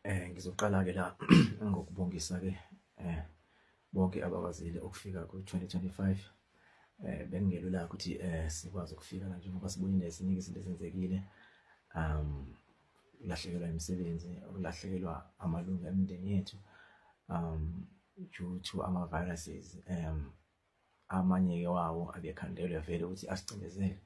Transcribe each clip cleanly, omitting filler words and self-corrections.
Ngizoqala ke la ngokubongisa ke bonke abakwazile ukufika ku-2025. Bekungelula ukuthi sikwazi ukufika la njengoba sibonile eziningi izinto ezenzekile. Ukulahlekelwa imisebenzi, ukulahlekelwa amalunga emindeni yethu due to ama-viruses. Amanye-ke wawo abekhandelwe vele ukuthi asicindezele.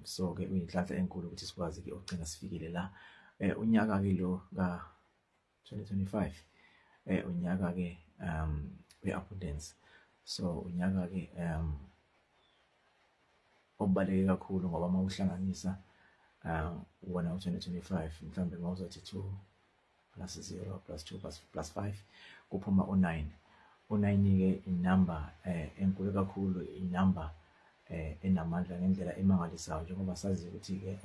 So-ke kuyinhlanhla enkulu ukuthi sikwazi-ke ukugcina sifikile la. Unyaka-ke lo ka-2025 unyaka-ke we-abundance. So unyaka-ke obaluleke kakhulu ngoba uma uhlanganisa wona u-2025 mhlawumbe mawuzothi 2 plus 0 plus 2 plus 5 kuphuma u-9. U-9-ke inamba enkulu kakhulu, inamba enamandla ngendlela emangalisayo njengoba sazi ukuthi-ke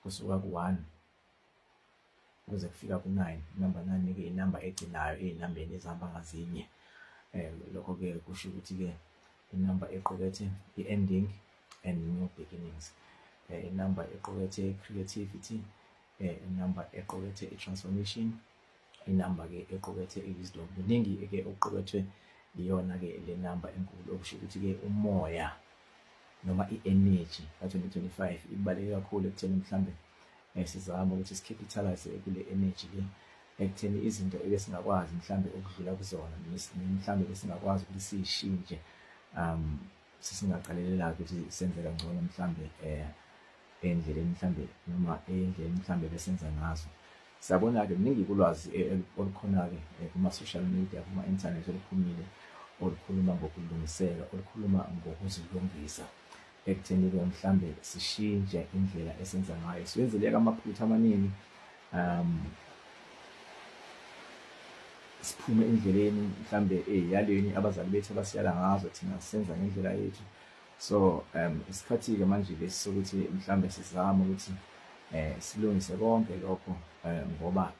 kusuka ku-1 kuze kufika ku-9. Inamba 9-ke inamba egcinayo ey'nambeni ezihamba ngazinye. Lokho-ke kusho ukuthi-ke inamba equkethe i-ending and new beginnings. Inamba equkethe creativity, inamba equkethe i-transformation, inamba-ke equkethe i-wisdom. Kuningi-ke okuqukethwe iyona-ke le namba enkulu, okusho ukuthi-ke umoya noma i-energy ka-2025 ibaluleke kakhulu ekutheni mhlambe sizama ukuthi sikapitalize kule energy le, ekutheni izinto ebesingakwazi mhlambe ukudlula kuzona, mhlambe besingakwazi ukuthi siyishintshe, sesingaqalelela ukuthi senze kangcono mhlambe endleleni mhlambe noma endleleni mhlambe besenza ngazo. Siyabona-ke kuningi ulwazi olukhona-ke kuma-social media, kuma-internet oluphumile olukhuluma ngokulungiseka, olukhuluma ngokuzilungisa ekutheni-ke mhlambe sishintshe indlela esenza ngayo. Siwenzile-ke amaphutha amaningi, siphume endleleni mhlambe ey'yalweni abazali bethu abasiyala ngazo, thina senza ngendlela yethu. So isikhathi-ke manje lesi sokuthi mhlambe sizame ukuthi silungise konke lokho ngoba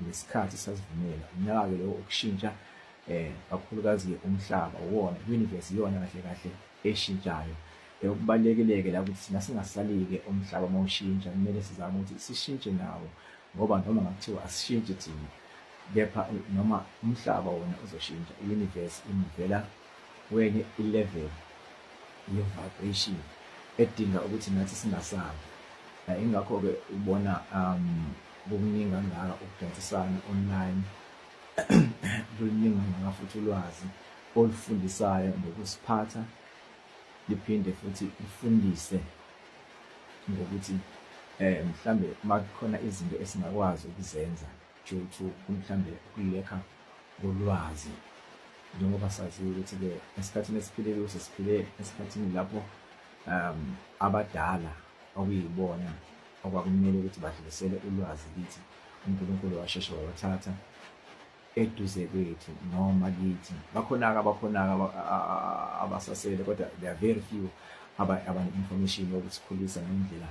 lesikhathi sasivumela. Unyaka-ke lo ukushintsha, kakhulukazi umhlaba uwona, i-universe iyona kahle kahle eshintshayo. Okubalulekile-ke la ukuthi thina singasali-ke umhlaba mawushintsha, kumele sizame ukuthi sishintshe nawo, ngoba noma ngakuthiwa asishintshe thina, kepha noma umhlaba wona uzoshintsha. I-universe ivela kwenye i-level ye-vibration edinga ukuthi nathi singasabi. Ingakho-ke ubona kukuningi kangaka ukudayisana online, luningi kangaka futhi ulwazi olufundisayo ngokuziphatha, liphinde futhi lifundise ngokuthi mhlambe makukhona izinto esingakwazi ukuzenza due to mhlambe ukulekha kolwazi. Njengoba sazi ukuthi-ke esikhathini esiphile kuso, siphile esikhathini lapho abadala okuyibona okwakumele ukuthi badlulisele ulwazi kithi, uNkulunkulu washesha wabathatha eduze kwethu noma kithi. Bakhona-ke abasasele, kodwa they are very few abane-information yokusikhulisa ngendlela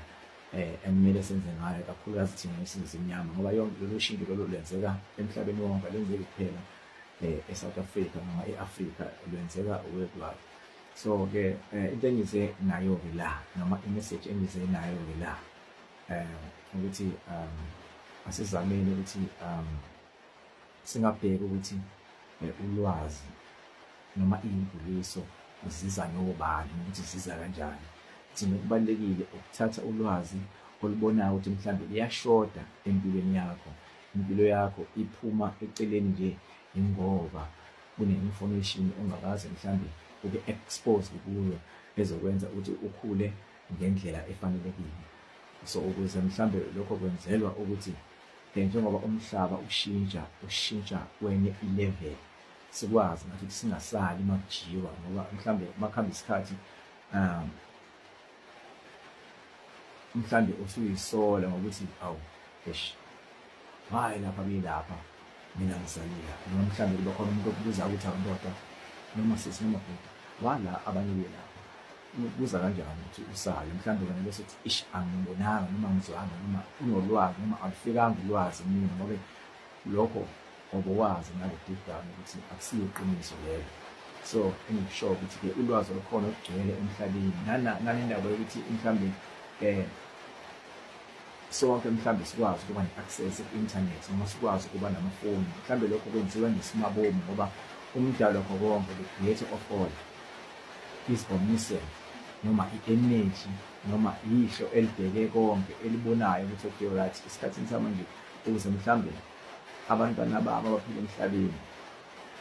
ekumele senze ngayo, kakhulukazi thina esizimnyama, ngoba yonke lolu shintsho lolu lwenzeka emhlabeni wonke, alwenzeki kuphela e-South Africa noma e-Afrika, lwenzeka worldwide. So-ke into engize nayo-ke la, noma i-message engize nayo-ke la, ukuthi asizameni ukuthi singabheki ukuthi ulwazi noma iy'mbuliso ziza nobani, ukuthi ziza kanjani. Thina kubalulekile ukuthatha ulwazi olubonayo ukuthi mhlambe liyashoda empilweni yakho. Impilo yakho iphuma eceleni nje ingoba kune-information ongakaze mhlambe ube-exposed kuyo ezokwenza ukuthi ukhule ngendlela efanelekile. So ukuze mhlambe lokho kwenzelwa ukuthi njengoba umhlaba ushintsha kwenye i-level, sikwazi ngathi ukuthi singasali makujiwa, ngoba mhlambe makuhamba isikhathi mhlambe usuyisola ngokuthi awu hayi lapha bilapha mina ngisalila, noma mhlambe kuba khona umuntu okubuza ukuthi awundoda noma sisi noma bhuti wala abanye belapha, kuza kanjani ukuthi usale mhlambe wena bese uthi angibonanga noma ngizwanga noma unolwazi noma alufikanga ulwazi mina, ngoba lokho obowazi ngalo deep down ukuthi akusiyo iqiniso lelo. So engikusho ukuthi-ke ulwazi olukhona olugcwele emhlabeni, nanendaba yokuthi mhlambe sonke mhlambe sikwazi ukuba ne-access ku-internet noma sikwazi ukuba namafoni. Mhlambe lokho kwenziwa ngesimabomu ngoba umdalo wakho konke, the creator of all is omniscient, noma i-energy noma yihlo elibheke konke elibonayo ukuthi okay right esikhathini samanje ukuze mhlambe abantwana babo abaphila emhlabeni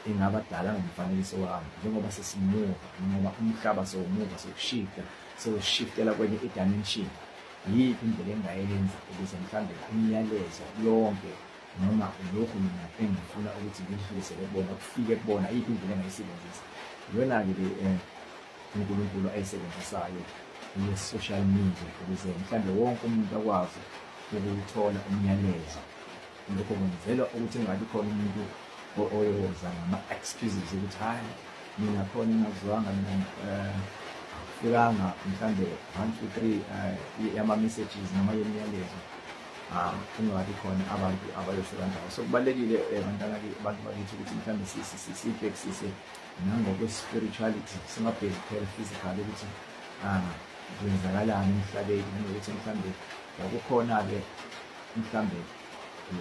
ingabadala ngomfanekiso wami njengoba sesimuva ngoba umhlaba sowumuva sowushiftela kwenye i-dimension. Yiphi indlela engayenza ukuze mhlambe imiyalezo yonke noma lokhu mina engifuna ukuthi ngidlulisele kubona kufike kubona, yiphi indlela engayisebenzisa? Iyona-ke le uNkulunkulu ayisebenzisayo ye-social media ukuze mhlambe wonke umuntu akwazi ukuthola umyalezo. Lokho kwenzelwa ukuthi kungabi khona umuntu oyoza ngama-excuses ukuthi hayi mina khona engazwanga mina fikanga mhlambe 1 2 3 yama-messages noma yemiyalezo, kungabi khona abantu abayosebenzayo. So kubalulekile bantwana-ke abantu bakithi ukuthi mhlambe sibhekisise nangokwe-spirituality, singabheki kuphela physical ukuthi kwenzakalani emhlabeni, nanokuthi mhlambe kukhona-ke mhlambe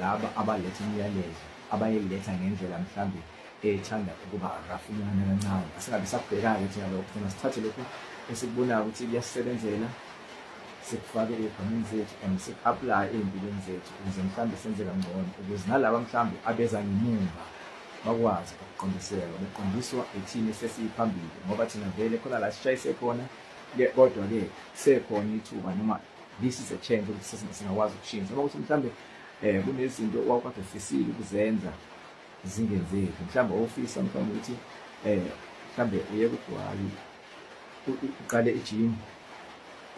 laba abaletha imiyalezo abayiletha ngendlela mhlambe ethanda ukuba rafunyana kancane. Asingabe sakubheka-ke thina lokho, funa sithathe lokhu esikubonayo ukuthi kuyasisebenzela, sikufake ey'bhameni zethu and siku-aplaye ey'mpilweni zethu ukuze mhlambe senze kangcono, ukuze nalaba mhlambe abeza ngemuva bakwazi ukuqondiseka, beqondiswa ithina esesiyiphambili ngoba thina vele khona la sishayise khona, kodwa-ke sekhona ithuba noma this is a chance ukuthi singakwazi ukushintsha. Noma ukuthi mhlambe kunezinto owawukade ufisile ukuzenza zingenzeki, mhlambe ofisa mhlambe ukuthi mhlambe uye kugwayi uqale ijim,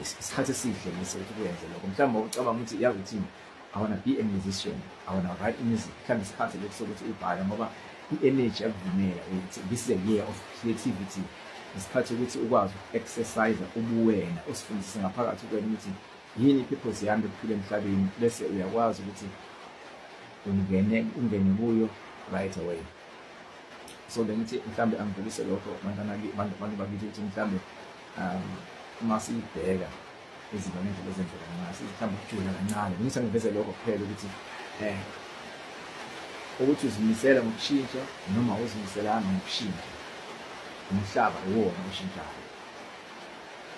isikhathi esihle lesi ukuthi kuyenze lokho. Mhlambe ucabanga ukuthi yazi uthini, I wanna be a musician, I wanna write music, mhlambe isikhathi lesi sokuthi ubhale ngoba i-energy yakuvumela ukuthi this is a year of creativity. Isikhathi ukuthi ukwazi uku-exercise ubuwena, usifundise ngaphakathi kwena ukuthi yini i-purpose yami yokuphila emhlabeni, bese uyakwazi ukuthi ungene kuyo right away. So bengithi mhlambe angidlulise lokho abantu bakithi ukuthi mhlambe uma siyibheka izinto ngendlela ezenzeka ngaso mhlambe ukujula kancane, bengithi angiveze lokho kuphela ukuthi ukuthi uzimisela ngokushintsha noma uzimiselana ngokushintsha, umhlaba iwona oshintshayo.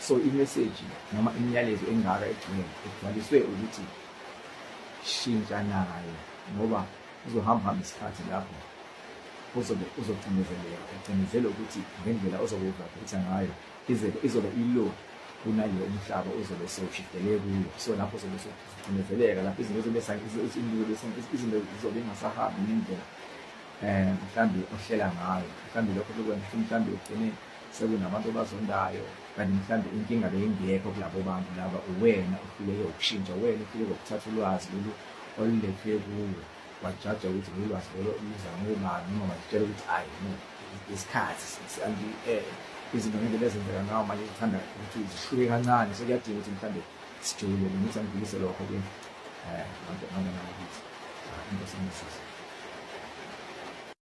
So i-message noma imiyalezo engaka egcwaliswe ukuthi shintsha nayo, ngoba uzohamba isikhathi lapho uzocindezeleka ukuthi ngendlela ozokuvaphitha ngayo izobe ilo kunaleyo umhlaba uzobe sewushiftele kuyo. So lapho uzobe socindezeleka, lapho izinto zizobe ingasahambi ngendlela mhlambe ohlela ngayo. Mhlambe lokho lokwenza mhlambe ugcine sekunabantu abazondayo, kanti mhlambe inkinga beyingekho kulabo bantu laba, uwena uhluleke ukushintsha, wena uhluleke ukuthatha ulwazi lolu olulethwe kuwe wajaja ukuthi lolu lwazi lolo luza ngobani, noma batshela ukuthi hayi isikhathi izinto ngendlela ezenzeka ngayo manje zithanda ukuthi zihluke kancane. So kuyadinga ukuthi mhlambe sijule, ngithi angidlulise lokho-ke abantu nakithi. Inkosi.